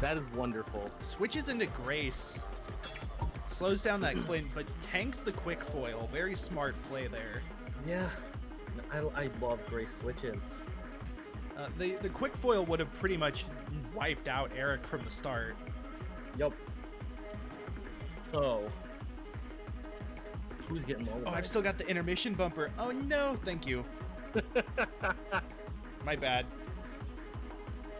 That is wonderful. Switches into Grace. Slows down that Clint, but tanks the quick foil. Very smart play there. Yeah, I love Grace switches. The quick foil would have pretty much wiped out Eric from the start. Yup. So, who's getting all the I've still got the intermission bumper. Oh no, thank you. My bad.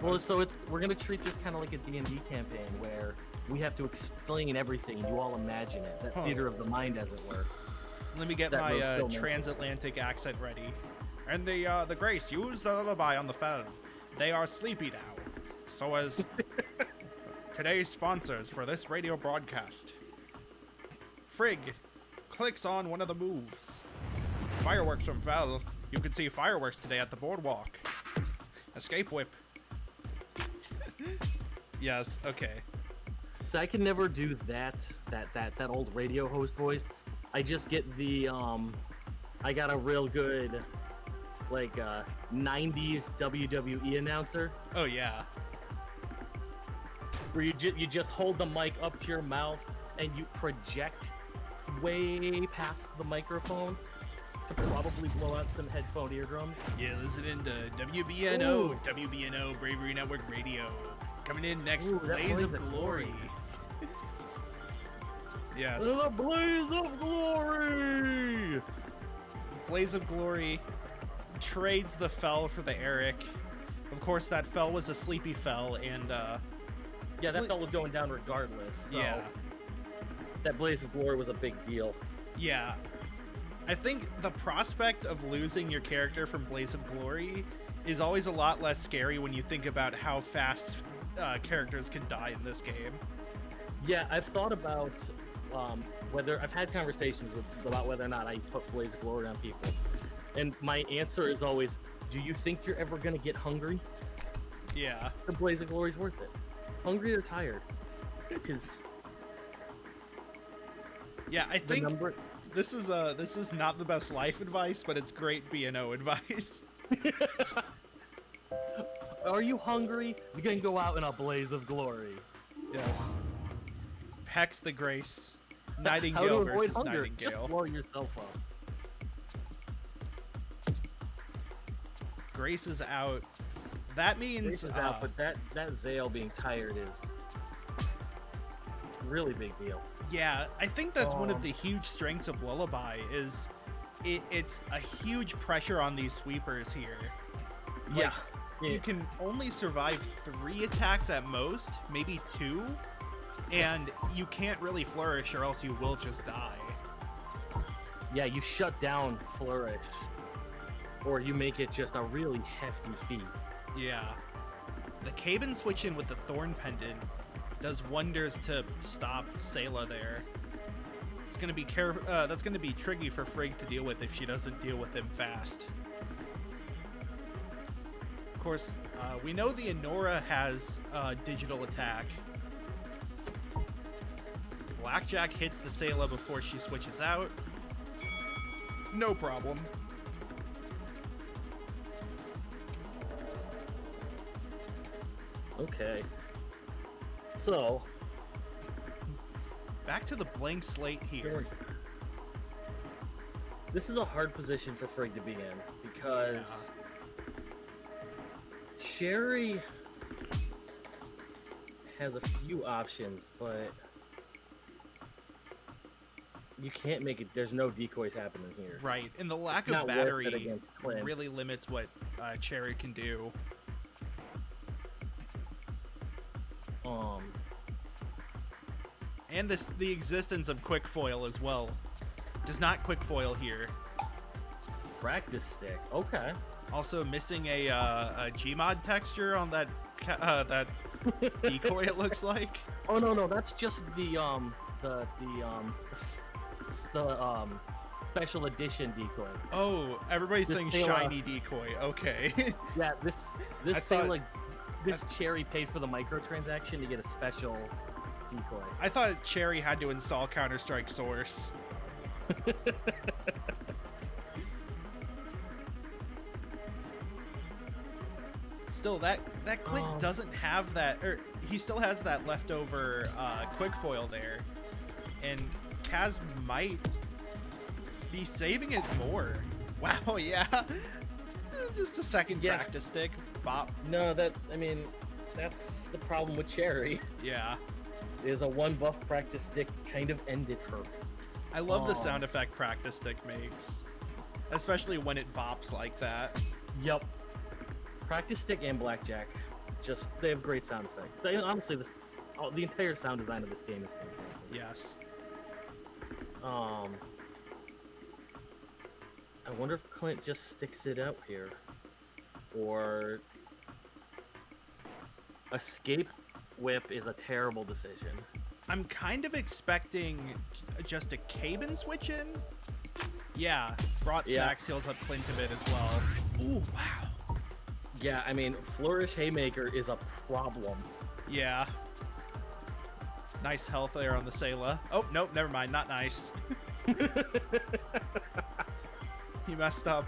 Well, so we're gonna treat this kind of like a D&D campaign where we have to explain everything. You all imagine it. That theater of the mind, as it were. Let me get my transatlantic accent ready. And the Grace used the lullaby on the fell. They are sleepy now. So as today's sponsors for this radio broadcast. Frig clicks on one of the moves. Fireworks from Fell. You can see fireworks today at the boardwalk. Escape whip. Yes, okay. So I can never do that old radio host voice. I just get the I got a real good like 90s WWE announcer. Oh yeah. Where you just hold the mic up to your mouth and you project way past the microphone to probably blow out some headphone eardrums. Yeah, listening to WBNO, WBNO Bravery Network Radio. Coming in next, Blaze of Glory. Yes. The Blaze of Glory! Blaze of Glory trades the Fell for the Eric. Of course, that Fell was a sleepy Fell, and yeah, that Fell was going down regardless. So yeah. That Blaze of Glory was a big deal. Yeah. I think the prospect of losing your character from Blaze of Glory is always a lot less scary when you think about how fast characters can die in this game. Yeah, I've thought about whether I've had conversations about whether or not I put Blaze of Glory on people, and my answer is always, do you think you're ever gonna get hungry? Yeah. The Blaze of Glory's worth it. Hungry or tired? Because yeah, I think this is not the best life advice, but it's great BNO advice. Are you hungry? You can go out in a Blaze of Glory. Yes. Hex the Grace. Nightingale versus hunger. Nightingale. Just blow yourself up. Grace is out. That means Grace is out, but that Zale being tired is a really big deal. Yeah, I think that's one of the huge strengths of Lullaby is it's a huge pressure on these sweepers here. Like, you can only survive 3 attacks at most, maybe 2, and you can't really flourish or else you will just die. Yeah, you shut down flourish, or you make it just a really hefty feat. Yeah. The Keiban switch in with the Thorn Pendant does wonders to stop Sayla there. It's gonna be that's gonna be tricky for Frig to deal with if she doesn't deal with him fast. Of course, we know the Enora has digital attack. Blackjack hits the Sayla before she switches out. No problem. Okay. So, back to the blank slate here. This is a hard position for Frig to be in because Sherry has a few options, but you can't make it. There's no decoys happening here. Right, and the lack of battery really limits what Cherry can do. And the existence of quick foil as well. Does not quick foil here. Practice stick. Okay. Also missing a Gmod texture on that that decoy. It looks like. Oh no, that's just the special edition decoy. Oh, everybody's saying shiny decoy. Okay. Yeah, this Cherry paid for the microtransaction to get a special decoy. I thought Cherry had to install Counter-Strike Source. still, that Clint doesn't have that, or he still has that leftover quick foil there, and KAZ might be saving it more. Wow, yeah. Just a second practice stick. Bop. No, that's the problem with Cherry. Yeah. Is a one buff practice stick kind of ended her. I love the sound effect practice stick makes. Especially when it bops like that. Yep. Practice stick and blackjack. They have great sound effects. Honestly, the entire sound design of this game is fantastic. Yes. I wonder if Clint just sticks it out here. Or escape whip is a terrible decision. I'm kind of expecting just a Keiban switch in. Yeah, brought Stacks heals up Clint a bit as well. Ooh, wow. Yeah, Flourish Haymaker is a problem. Yeah. Nice health there on the Sayla. Oh, nope, never mind, not nice. He messed up.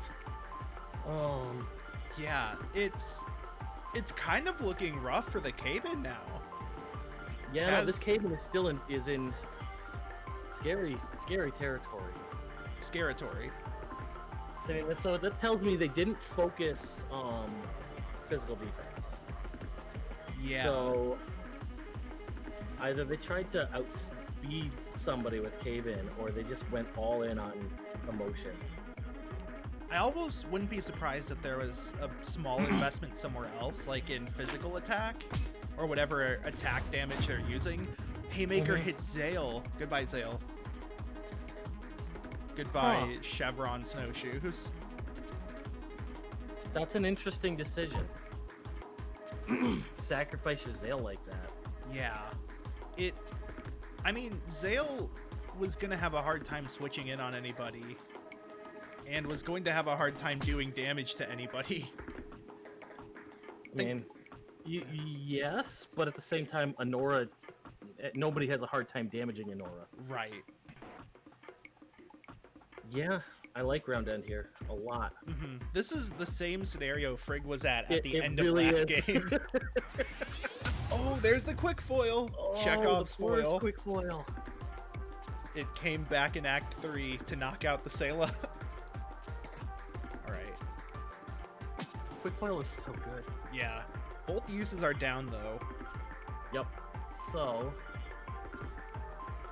Yeah, it's kind of looking rough for the Keiban now. Yeah, no, this Keiban is still in scary territory. Scaratory. So that tells me they didn't focus physical defense. Yeah. So either they tried to outspeed somebody with Keiban, or they just went all in on emotions. I almost wouldn't be surprised if there was a small investment somewhere else, like in physical attack, or whatever attack damage they're using. Haymaker hits Zale. Goodbye, Zale. Goodbye, Chevron Snowshoes. That's an interesting decision. Sacrifice your Zale like that. Yeah. Zale was going to have a hard time switching in on anybody, and was going to have a hard time doing damage to anybody. Yes, but at the same time, Anora, nobody has a hard time damaging Anora. Right. Yeah, I like round end here a lot. Mm-hmm. This is the same scenario Frig was at the end really of last game. Oh, there's the quick foil. Chekhov's foil. Quick foil. It came back in Act 3 to knock out the Sayla. Alright. Quick foil is so good. Yeah. Both uses are down, though. Yep. So...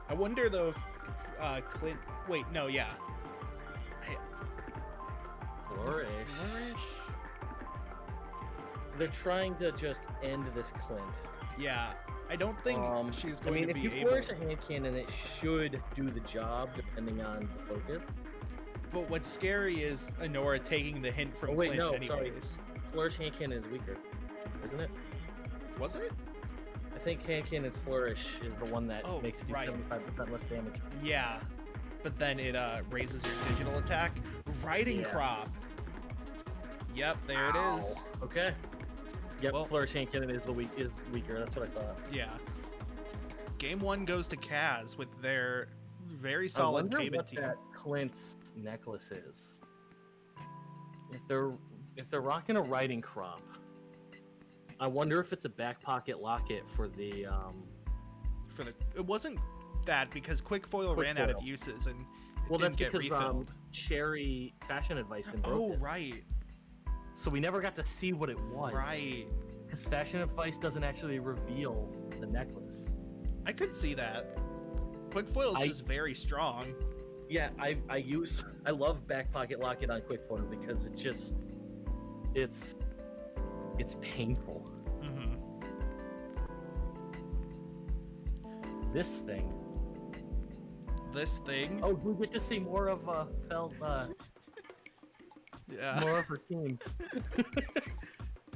I wonder, though, if Clint... Wait, no, yeah. Flourish. They're trying to just end this Clint. Yeah. I don't think she's going to be able... if you flourish a hand cannon, it should do the job, depending on the focus. But what's scary is Anora taking the hint from Clint anyways. Sorry. Flourish hand cannon is weaker, isn't it? Was it? I think hand cannon's flourish is the one that makes it do 75% less damage. Yeah. But then it raises your digital attack. Riding crop. Yep, there it is. Okay. Yep, flourish hand cannon is weaker. That's what I thought. Yeah. Game 1 goes to KAZ with their very solid Keiban team. I wonder what that Clint's necklace is. If they're rocking a riding crop, I wonder if it's a back pocket locket for the It wasn't that, because quick foil ran out of uses and that's get because refilled. Cherry Fashion Advice and broke it. Right. So we never got to see what it was. Right. Because Fashion Advice doesn't actually reveal the necklace. I could see that. Quick foil is just very strong. Yeah, I love back pocket locket on quick foil because it's painful. Mm-hmm. This thing. Oh, we get to see more of more of her teams.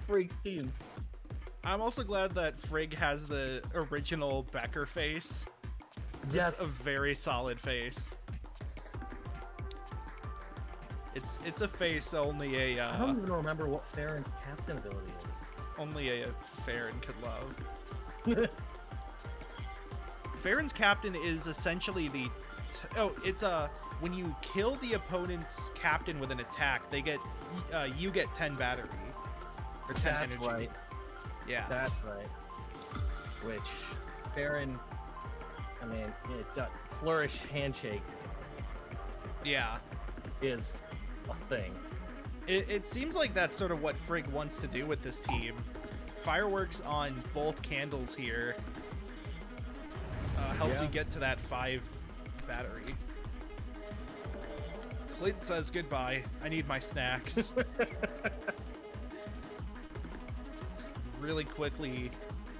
Frig's teams. I'm also glad that Frig has the original Becker face. Yes. It's a very solid face. It's a face only a... I don't even remember what Farron's captain ability is. Only a Farron could love. Farron's captain is essentially the... it's when you kill the opponent's captain with an attack, they get you get 10 battery. Or 10 That's energy. right. Yeah. That's right. Which, Farron, I mean, Flourish Handshake Yeah. is a thing. It seems like that's sort of what Frig wants to do with this team. Fireworks on both candles here helps you get to that 5 battery. Clint says goodbye. I need my snacks. Really quickly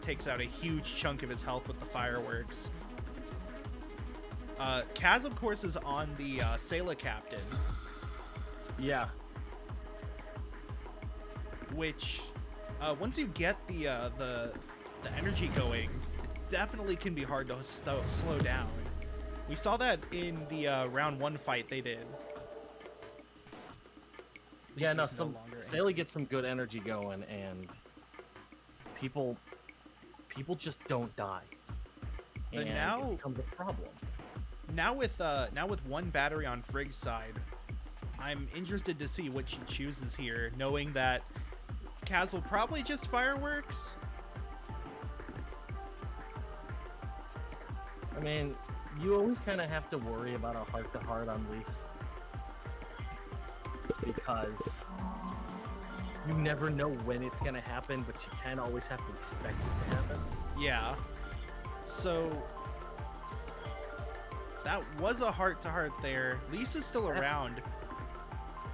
takes out a huge chunk of his health with the fireworks. KAZ, of course, is on the Sayla captain. Yeah. Which, once you get the energy going, it definitely can be hard to slow down. We saw that in the round 1 fight they did. Yeah, no, Sayla gets some good energy going, and people just don't die. But and now it becomes a problem. Now with 1 battery on Frig's side, I'm interested to see what she chooses here, knowing that KAZ will probably just fireworks. I mean, you always kind of have to worry about a heart-to-heart on Lise, because you never know when it's gonna happen, but you kind of always have to expect it to happen. Yeah. So that was a heart-to-heart there. Lisa's still around.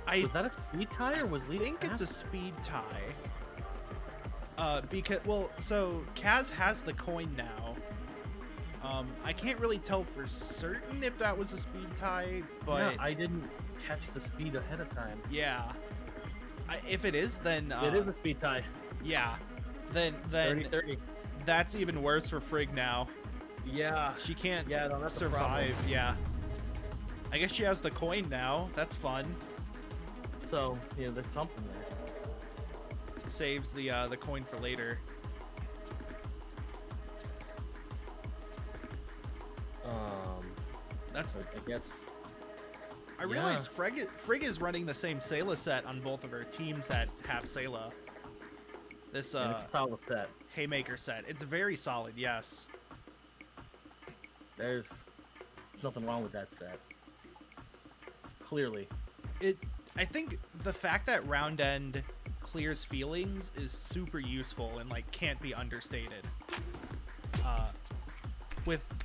Was that a speed tie, or was Lise? I think it's a speed tie. Because, well, so KAZ has the coin now. I can't really tell for certain if that was a speed tie, but yeah, I didn't catch the speed ahead of time. Yeah. If it is, then it is a speed tie. Yeah. Then 30-30. That's even worse for Frig now. Yeah. She can't that's survive. Yeah. I guess she has the coin now. That's fun. So, yeah, there's something there. Saves the coin for later. That's, I guess. I realize Frig is running the same Sayla set on both of her teams that have Sayla. This and it's a solid set. Haymaker set. It's very solid, yes. There's nothing wrong with that set. Clearly. I think the fact that round end clears feelings is super useful and like can't be understated.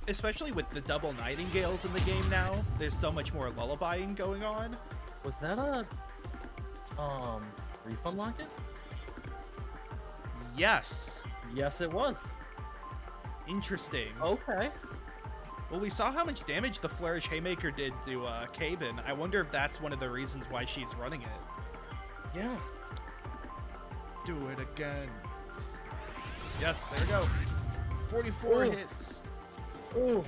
Especially with the double nightingales in the game now, there's so much more lullabying going on. Was that a refund locket? Yes. Yes, it was. Interesting. Okay. Well, we saw how much damage the Flourish Haymaker did to Keiban. I wonder if that's one of the reasons why she's running it. Yeah. Do it again. Yes, there we go. 44 hits. Oof.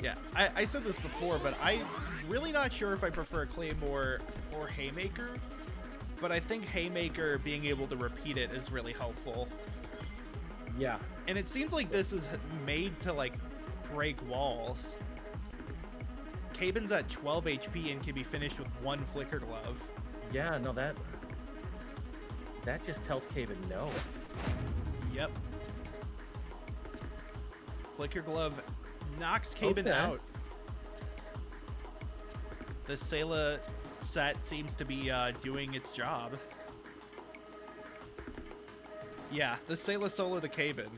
Yeah, I said this before, but I'm really not sure if I prefer Claymore or Haymaker. But I think Haymaker being able to repeat it is really helpful. Yeah. And it seems like this is made to, like, break walls. Keiban's at 12 HP and can be finished with 1 Flicker Glove. Yeah, no, that just tells Keiban no. Yep. Flicker Glove knocks Keiban out. The Sayla set seems to be doing its job. Yeah, the Sayla solo to Keiban.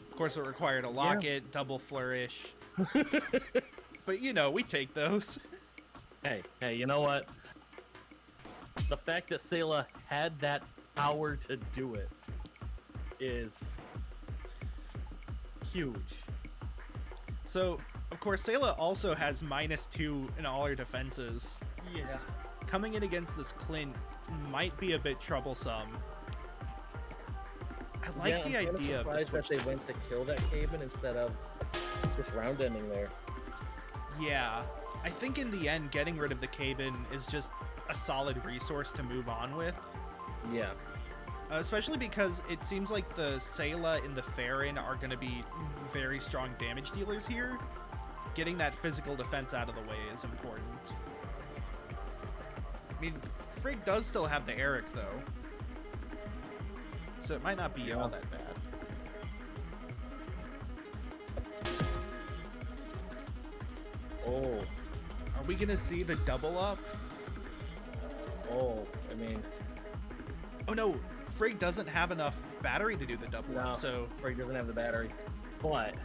Of course, it required a locket, double flourish. But, you know, we take those. Hey, you know what? The fact that Sayla had that power to do it is huge. So, of course, Sayla also has -2 in all her defenses. Yeah. Coming in against this Clint might be a bit troublesome. I like the idea of the switch. That they went to kill that Keiban instead of just round ending there. Yeah, I think in the end, getting rid of the Keiban is just a solid resource to move on with. Yeah. Especially because it seems like the Sayla and the Farron are going to be very strong damage dealers here. Getting that physical defense out of the way is important. I mean, Frig does still have the Eric, though. So it might not be all that bad. Oh. Are we going to see the double up? Oh, I mean... Oh, no. Frig doesn't have enough battery to do the double up, so... Frig doesn't have the battery. But...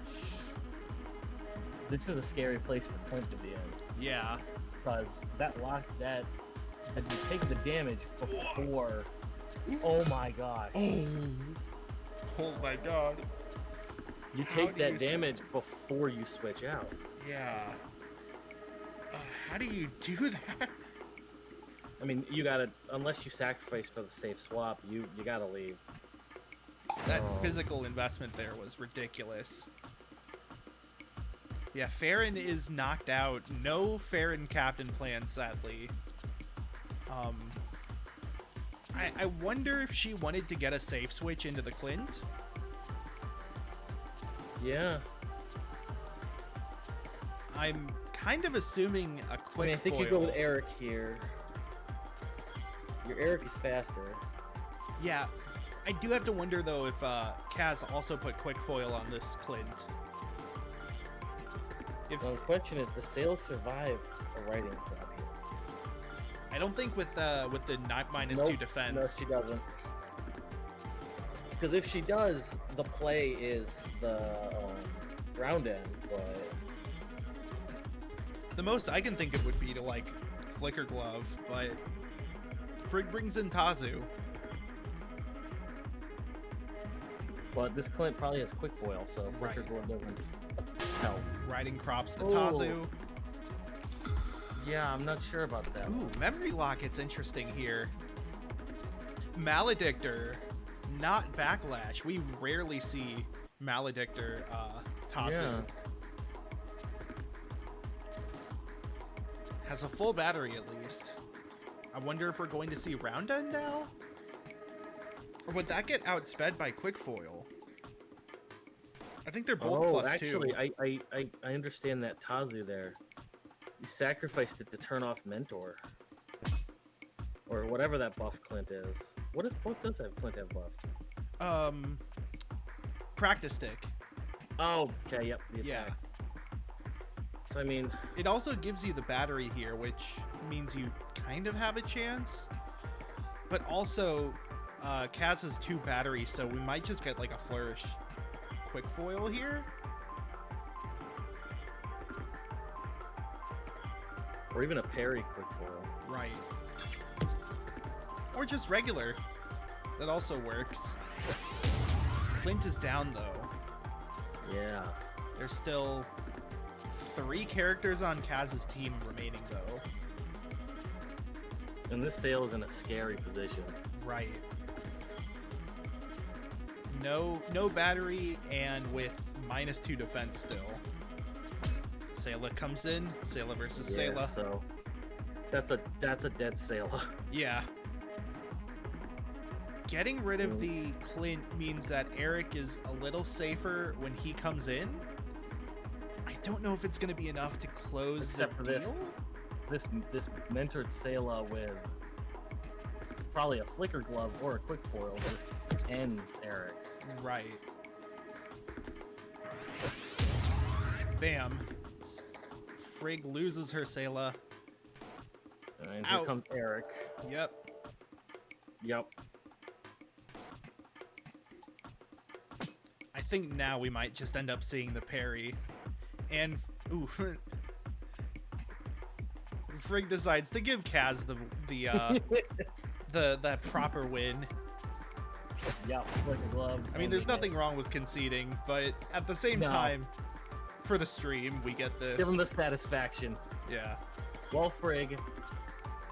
this is a scary place for Clint to be in. Yeah. Because that you take the damage before... Oh my god. Oh my god. You take that damage before you switch out. Yeah. How do you do that? I mean, you gotta, unless you sacrifice for the safe swap, you gotta leave. That physical investment there was ridiculous. Yeah, Farron is knocked out. No Farron captain plan, sadly. I wonder if she wanted to get a safe switch into the Clint. Yeah. I'm kind of assuming a quick I think foil. you go with Eric here. Your Eric is faster. Yeah. I do have to wonder, though, if KAZ also put quick foil on this Clint. Well, the question is, does Sail survive a riding crop here? I don't think with the -2 defense. No, she doesn't. Because if she does, the play is the ground end, but... The most I can think of would be to, like, Flicker Glove, but Frig brings in Tazu. But this Clint probably has quick foil, so Flicker Right. Glove doesn't help. Riding crops to Tazu. Yeah, I'm not sure about that. Ooh, Memory Locket's interesting here. Maledictor, not Backlash. We rarely see Maledictor Tazu. Yeah. Has a full battery at least. I wonder if we're going to see Round End now? Or would that get outsped by Quick Foil? I think they're both plus actually, 2. I understand that Tazu there. You sacrificed it to turn off Mentor. Or whatever that buff Clint is. What does have Clint have buffed? Practice Stick. Oh, okay, yep. The Yeah. attack. So, I mean... It also gives you the battery here, which means you kind of have a chance. But also, KAZ has 2 batteries, so we might just get like a Flourish Quick Foil here. Or even a parry quick foil. Right. Or just regular. That also works. Clint is down, though. Yeah. There's still 3 characters on KAZ's team remaining, though. And this Sail is in a scary position. Right. No battery, and with -2 defense still. Sayla comes in. Sayla versus Sayla. So that's a dead Sayla. Yeah. Getting rid of the Clint means that Eric is a little safer when he comes in. I don't know if it's going to be enough to close Except for the deal. this mentored Sayla with probably a Flicker Glove or a quick foil just ends Eric. Right. Bam. Frig loses her Sayla. And here comes Eric. Yep. Yep. I think now we might just end up seeing the parry. And, ooh. Frig decides to give KAZ the proper win. Yep, Flicker Glove. I mean, there's nothing wrong with conceding, but at the same time, for the stream, we get this. Give him the satisfaction. Yeah. Well, Frig,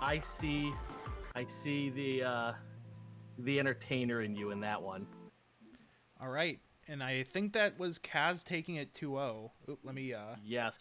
I see the entertainer in you in that one. All right, and I think that was KAZ taking it 2-0. Oop, let me Yes,